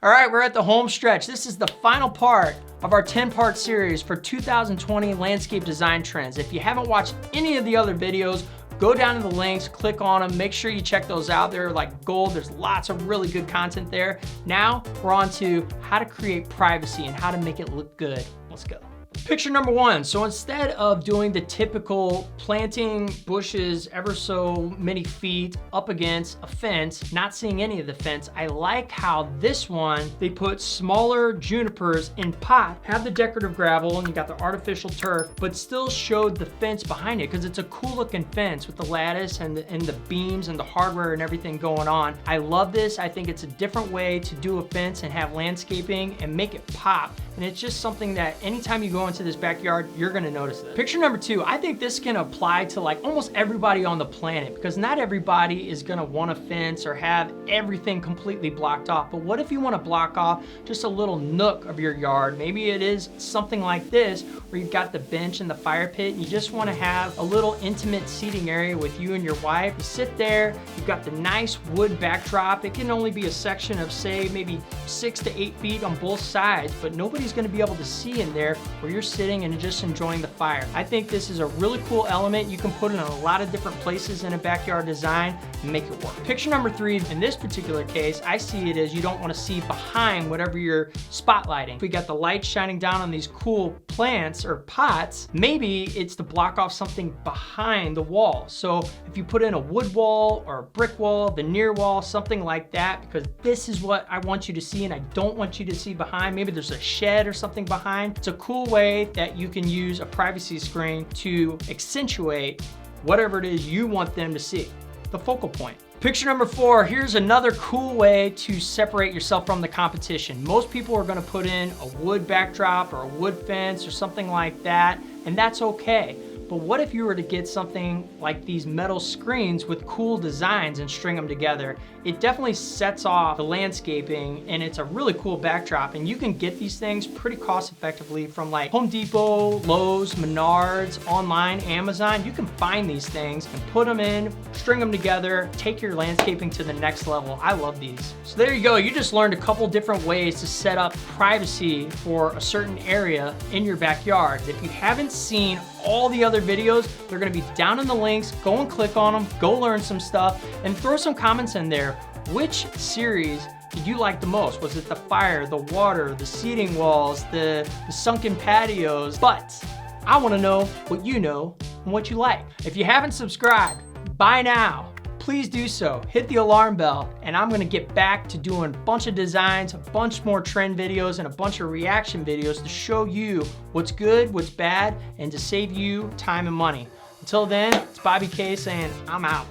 All right, we're at the home stretch. This is the final part of our 10-part series for 2020 landscape design trends. If you haven't watched any of the other videos, go down to the links, click on them, make sure you check those out. They're like gold. There's lots of really good content there. Now we're on to how to create privacy and how to make it look good. Let's go. Picture number one. So instead of doing the typical planting bushes ever so many feet up against a fence, not seeing any of the fence, I like how this one, they put smaller junipers in pot, have the decorative gravel and you got the artificial turf, but still showed the fence behind it because it's a cool looking fence with the lattice and the beams and the hardware and everything going on. I love this. I think it's a different way to do a fence and have landscaping and make it pop. And it's just something that anytime you go into this backyard, you're gonna notice this. Picture number two, I think this can apply to like almost everybody on the planet because not everybody is gonna want a fence or have everything completely blocked off. But what if you wanna block off just a little nook of your yard? Maybe it is something like this where you've got the bench and the fire pit and you just wanna have a little intimate seating area with you and your wife. You sit there, you've got the nice wood backdrop. It can only be a section of say maybe 6 to 8 feet on both sides, but nobody's gonna be able to see in there where you're sitting and just enjoying the fire. I think this is a really cool element. You can put it in a lot of different places in a backyard design and make it work. Picture number three, in this particular case, I see it as you don't want to see behind whatever you're spotlighting. If we got the light shining down on these cool plants or pots, maybe it's to block off something behind the wall. So if you put in a wood wall or a brick wall, veneer wall, something like that, because this is what I want you to see and I don't want you to see behind. Maybe there's a shed or something behind. It's a cool way that you can use a privacy screen to accentuate whatever it is you want them to see, the focal point. Picture number four, here's another cool way to separate yourself from the competition. Most people are gonna put in a wood backdrop or a wood fence or something like that, and that's okay. But what if you were to get something like these metal screens with cool designs and string them together? It definitely sets off the landscaping and it's a really cool backdrop. And you can get these things pretty cost effectively from like Home Depot, Lowe's, Menards, online, Amazon. You can find these things and put them in, string them together, take your landscaping to the next level. I love these. So there you go. You just learned a couple different ways to set up privacy for a certain area in your backyard. If you haven't seen all the other videos, they're gonna be down in the links. Go and click on them, go learn some stuff, and throw some comments in there. Which series did you like the most? Was it the fire, the water, the seating walls, the sunken patios? But I wanna know what you know and what you like. If you haven't subscribed by now, please do so. Hit the alarm bell, and I'm gonna get back to doing a bunch of designs, a bunch more trend videos, and a bunch of reaction videos to show you what's good, what's bad, and to save you time and money. Until then, it's Bobby K saying I'm out.